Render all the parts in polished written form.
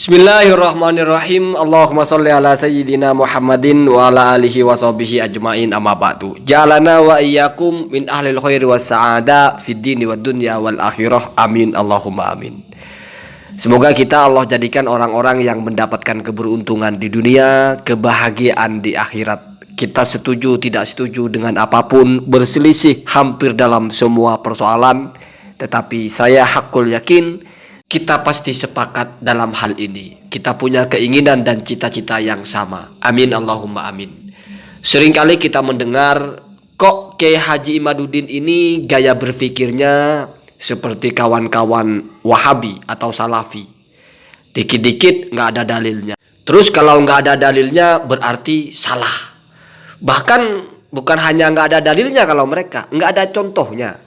Bismillahirrahmanirrahim. Allahumma sholli ala sayyidina Muhammadin wa ala alihi wa sahbihi ajma'in, amma ba'du. Jalana wa iyyakum min ahlil khairi was sa'ada fid dini wad dunya wal akhirah. Amin Allahumma amin. Semoga kita Allah jadikan orang-orang yang mendapatkan keberuntungan di dunia, kebahagiaan di akhirat. Kita setuju tidak setuju dengan apapun, berselisih hampir dalam semua persoalan, tetapi saya hakul yakin kita pasti sepakat dalam hal ini. Kita punya keinginan dan cita-cita yang sama. Amin Allahumma amin. Seringkali kita mendengar, kok Kiai Haji Imaduddin ini gaya berpikirnya seperti kawan-kawan Wahabi atau Salafi. Dikit-dikit nggak ada dalilnya. Terus kalau nggak ada dalilnya berarti salah. Bahkan bukan hanya nggak ada dalilnya, kalau mereka nggak ada contohnya.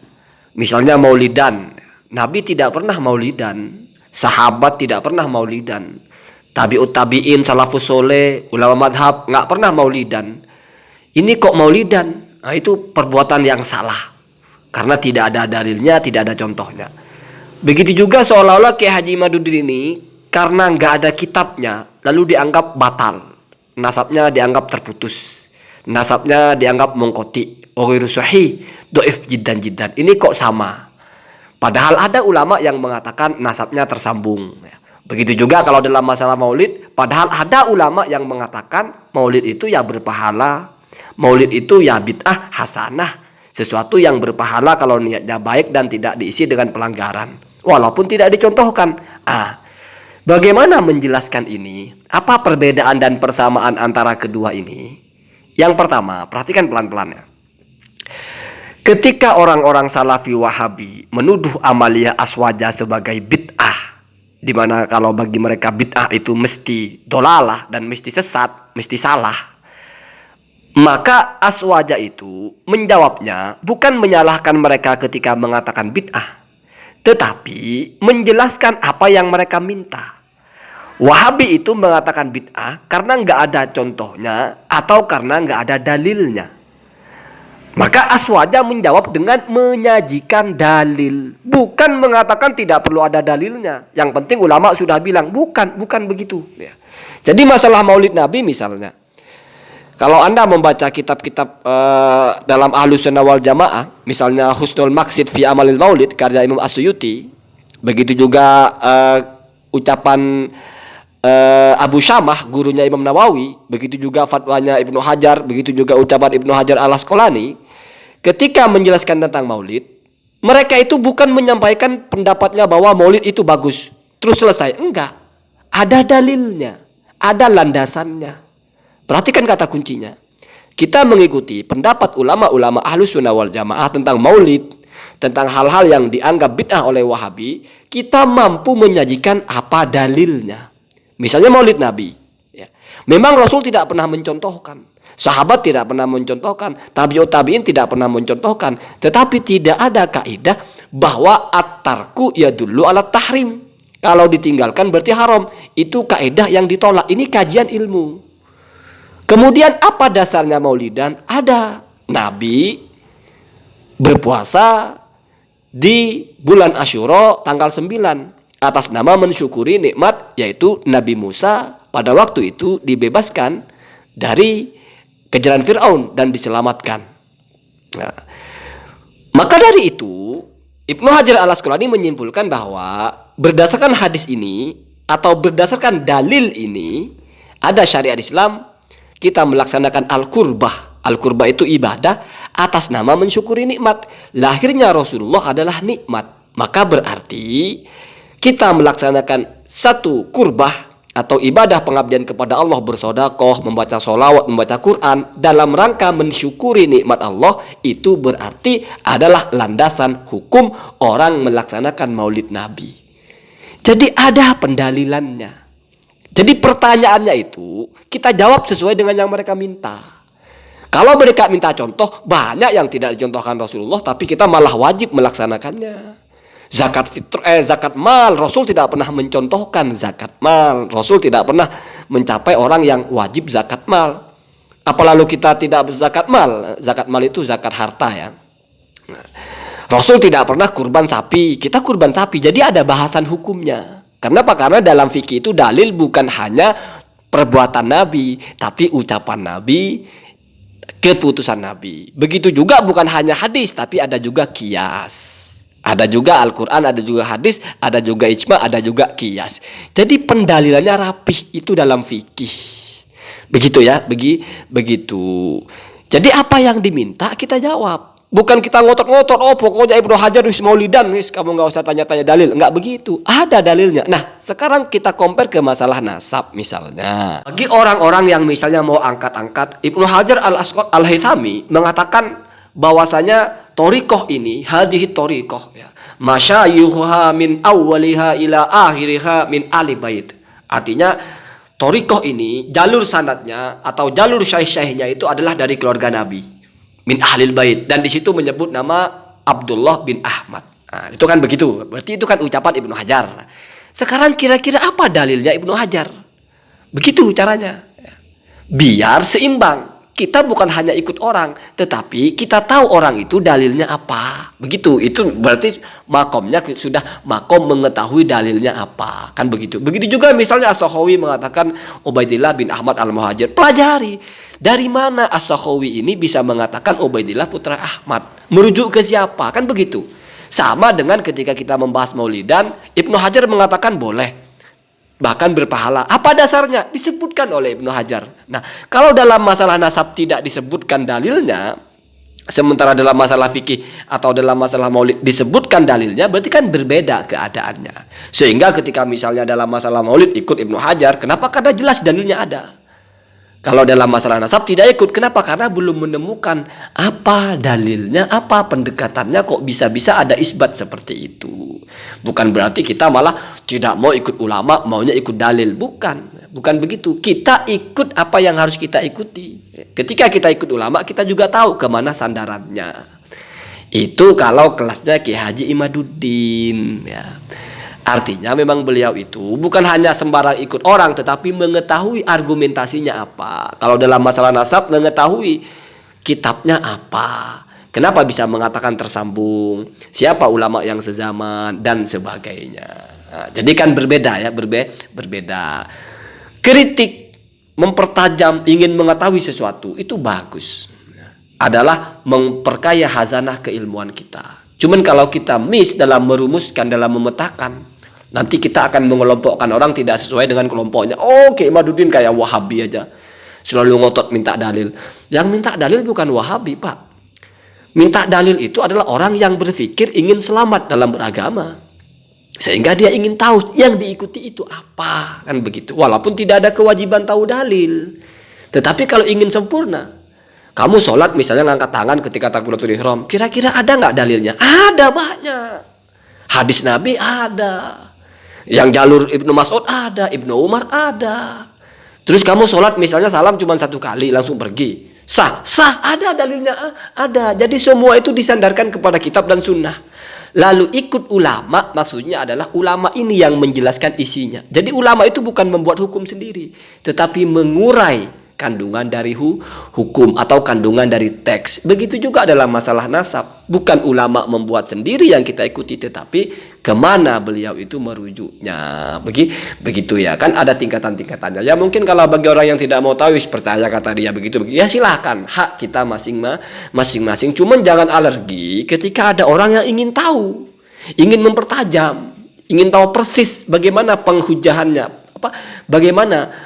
Misalnya maulidan. Nabi tidak pernah maulidan, sahabat tidak pernah maulidan, tabi'ut tabi'in, salafus soleh, ulama madhab nggak pernah maulidan. Ini kok maulidan? Nah, itu perbuatan yang salah karena tidak ada dalilnya, tidak ada contohnya. Begitu juga seolah-olah Kiai Haji Imaduddin ini karena nggak ada kitabnya lalu dianggap batal, nasabnya dianggap terputus, nasabnya dianggap mungkoti, ghairu sahih, dhaif jiddan. Ini kok sama? Padahal ada ulama yang mengatakan nasabnya tersambung. Begitu juga kalau dalam masalah maulid, padahal ada ulama yang mengatakan maulid itu ya berpahala, maulid itu ya bid'ah hasanah, sesuatu yang berpahala kalau niatnya baik dan tidak diisi dengan pelanggaran, walaupun tidak dicontohkan. Bagaimana menjelaskan ini? Apa perbedaan dan persamaan antara kedua ini? Yang pertama, perhatikan pelan-pelan ya. Ketika orang-orang Salafi Wahabi menuduh amaliyah aswaja sebagai bid'ah, di mana kalau bagi mereka bid'ah itu mesti dolalah dan mesti sesat, mesti salah, maka aswaja itu menjawabnya bukan menyalahkan mereka ketika mengatakan bid'ah, tetapi menjelaskan apa yang mereka minta. Wahabi itu mengatakan bid'ah karena nggak ada contohnya atau karena nggak ada dalilnya. Maka aswaja menjawab dengan menyajikan dalil, bukan mengatakan tidak perlu ada dalilnya. Yang penting ulama sudah bilang, bukan begitu. Ya. Jadi masalah maulid Nabi misalnya, kalau Anda membaca kitab-kitab dalam Ahlus Sunnah wal Jamaah, misalnya Husnul Maqsid fi Amalil Maulid karya Imam As-Suyuti, begitu juga ucapan Abu Syamah, gurunya Imam Nawawi, begitu juga fatwanya Ibnu Hajar, begitu juga ucapan Ibnu Hajar Al-Asqalani. Ketika menjelaskan tentang maulid, mereka itu bukan menyampaikan pendapatnya bahwa maulid itu bagus, terus selesai. Enggak. Ada dalilnya, ada landasannya. Perhatikan kata kuncinya. Kita mengikuti pendapat ulama-ulama Ahlus Sunnah wal Jamaah tentang maulid, tentang hal-hal yang dianggap bid'ah oleh Wahabi, kita mampu menyajikan apa dalilnya. Misalnya maulid Nabi. Ya. Memang Rasul tidak pernah mencontohkan. Sahabat tidak pernah mencontohkan, tabi'ut tabi'in tidak pernah mencontohkan, tetapi tidak ada kaidah bahwa at-tarku yadullu ala tahrim. Kalau ditinggalkan berarti haram. Itu kaidah yang ditolak. Ini kajian ilmu. Kemudian apa dasarnya maulidan? Ada. Nabi berpuasa di bulan Asyura tanggal 9 atas nama mensyukuri nikmat, yaitu Nabi Musa pada waktu itu dibebaskan dari kejaran Fir'aun dan diselamatkan. Nah, maka dari itu Ibnu Hajar Al-Asqalani menyimpulkan bahwa berdasarkan hadis ini atau berdasarkan dalil ini, ada syariat Islam kita melaksanakan al-qurbah. Al-qurbah itu ibadah atas nama mensyukuri nikmat. Lahirnya Rasulullah adalah nikmat. Maka berarti kita melaksanakan satu kurbah atau ibadah pengabdian kepada Allah, bersedekah, membaca sholawat, membaca Quran dalam rangka mensyukuri nikmat Allah, itu berarti adalah landasan hukum orang melaksanakan maulid Nabi. Jadi ada pendalilannya. Jadi pertanyaannya itu kita jawab sesuai dengan yang mereka minta. Kalau mereka minta contoh, banyak yang tidak dicontohkan Rasulullah tapi kita malah wajib melaksanakannya. Zakat mal, Rasul tidak pernah mencontohkan zakat mal. Rasul tidak pernah mencapai orang yang wajib zakat mal. Apa lalu kita tidak berzakat mal? Zakat mal itu zakat harta ya. Rasul tidak pernah kurban sapi, kita kurban sapi. Jadi ada bahasan hukumnya. Kenapa? Karena dalam fikih itu dalil bukan hanya perbuatan Nabi, tapi ucapan Nabi, keputusan Nabi. Begitu juga bukan hanya hadis, tapi ada juga qiyas. Ada juga Al-Quran, ada juga hadis, ada juga ijma, ada juga qiyas. Jadi pendalilannya rapih itu dalam fikih. Begitu ya, begitu. Jadi apa yang diminta kita jawab. Bukan kita ngotot-ngotot, oh pokoknya Ibnu Hajar wis maulidan, wis kamu nggak usah tanya-tanya dalil. Enggak begitu, ada dalilnya. Nah, sekarang kita compare ke masalah nasab misalnya. Bagi orang-orang yang misalnya mau angkat-angkat, Ibnu Hajar Al-Haythami mengatakan bahwasanya thoriqah ini, hadhihi thoriqah ya, masyayikhuha min awwaliha ila akhiriha min ahli bait. Artinya thoriqah ini, jalur sanadnya atau jalur syaikh-syaikhnya itu adalah dari keluarga Nabi, min ahlil bait, dan di situ menyebut nama Abdullah bin Ahmad. Nah, itu kan begitu. Berarti itu kan ucapan Ibnu Hajar. Sekarang kira-kira apa dalilnya Ibnu Hajar? Begitu caranya. Biar seimbang. Kita bukan hanya ikut orang, tetapi kita tahu orang itu dalilnya apa. Begitu. Itu berarti makomnya sudah makom mengetahui dalilnya apa. Kan begitu. Begitu juga misalnya As-Sakhawi mengatakan Ubaidillah bin Ahmad Al-Muhajir. Pelajari. Dari mana As-Sakhawi ini bisa mengatakan Ubaidillah putra Ahmad? Merujuk ke siapa? Kan begitu. Sama dengan ketika kita membahas Maulidan, Ibnu Hajar mengatakan boleh. Bahkan berpahala. Apa dasarnya? Disebutkan oleh Ibnu Hajar. Nah, kalau dalam masalah nasab tidak disebutkan dalilnya, sementara dalam masalah fikih atau dalam masalah maulid disebutkan dalilnya, berarti kan berbeda keadaannya. Sehingga ketika misalnya dalam masalah maulid ikut Ibnu Hajar, kenapa? Karena jelas dalilnya ada. Kalau dalam masalah nasab tidak ikut, kenapa? Karena belum menemukan apa dalilnya, apa pendekatannya, kok bisa-bisa ada isbat seperti itu. Bukan berarti kita malah tidak mau ikut ulama, maunya ikut dalil. Bukan begitu. Kita ikut apa yang harus kita ikuti. Ketika kita ikut ulama, kita juga tahu kemana sandarannya. Itu kalau kelasnya Ki Haji Imaduddin ya. Artinya memang beliau itu bukan hanya sembarang ikut orang, tetapi mengetahui argumentasinya apa. Kalau dalam masalah nasab, mengetahui kitabnya apa. Kenapa bisa mengatakan tersambung? Siapa ulama yang sezaman dan sebagainya. Nah, jadi kan berbeda ya, berbeda. Kritik, mempertajam, ingin mengetahui sesuatu itu bagus. Adalah memperkaya hazanah keilmuan kita. Cuman kalau kita miss dalam merumuskan, dalam memetakan, nanti kita akan mengelompokkan orang tidak sesuai dengan kelompoknya. Oke, Imaduddin kayak Wahabi aja. Selalu ngotot minta dalil. Yang minta dalil bukan Wahabi, Pak. Minta dalil itu adalah orang yang berpikir ingin selamat dalam beragama. Sehingga dia ingin tahu yang diikuti itu apa. Kan begitu. Walaupun tidak ada kewajiban tahu dalil. Tetapi kalau ingin sempurna, kamu sholat misalnya ngangkat tangan ketika takbiratul ihram, kira-kira ada nggak dalilnya? Ada banyak. Hadis Nabi ada. Yang jalur Ibnu Mas'ud ada, Ibnu Umar ada. Terus kamu sholat misalnya salam cuma satu kali langsung pergi. Sah, ada dalilnya, ada. Jadi semua itu disandarkan kepada kitab dan sunnah. Lalu ikut ulama, maksudnya adalah ulama ini yang menjelaskan isinya. Jadi ulama itu bukan membuat hukum sendiri, tetapi mengurai kandungan dari hukum atau kandungan dari teks. Begitu juga dalam masalah nasab. Bukan ulama membuat sendiri yang kita ikuti, tetapi kemana beliau itu merujuknya. Begitu ya. Kan ada tingkatan-tingkatannya. Ya mungkin kalau bagi orang yang tidak mau tahu, percaya kata dia begitu. Ya silahkan. Hak kita masing-masing. Cuman jangan alergi ketika ada orang yang ingin tahu. Ingin mempertajam. Ingin tahu persis bagaimana penghujahannya. Bagaimana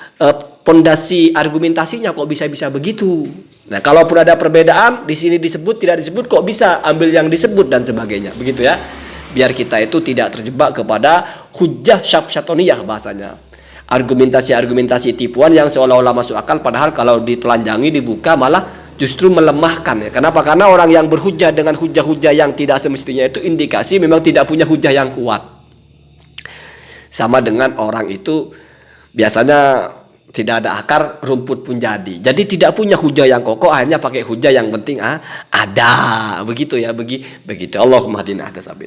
pondasi argumentasinya kok bisa begitu. Nah, kalaupun ada perbedaan di sini disebut tidak disebut, kok bisa ambil yang disebut dan sebagainya. Begitu ya. Biar kita itu tidak terjebak kepada hujjah syabsyatoniyah bahasanya. Argumentasi tipuan yang seolah-olah masuk akal, padahal kalau ditelanjangi dibuka malah justru melemahkan ya. Kenapa? Karena orang yang berhujjah dengan hujjah-hujjah yang tidak semestinya itu indikasi memang tidak punya hujjah yang kuat. Sama dengan orang itu biasanya tidak ada akar, rumput pun jadi. Jadi tidak punya hujah yang kokoh, akhirnya pakai hujah yang penting ada. Begitu ya, begitu. Allahumma hadina ahdasabil.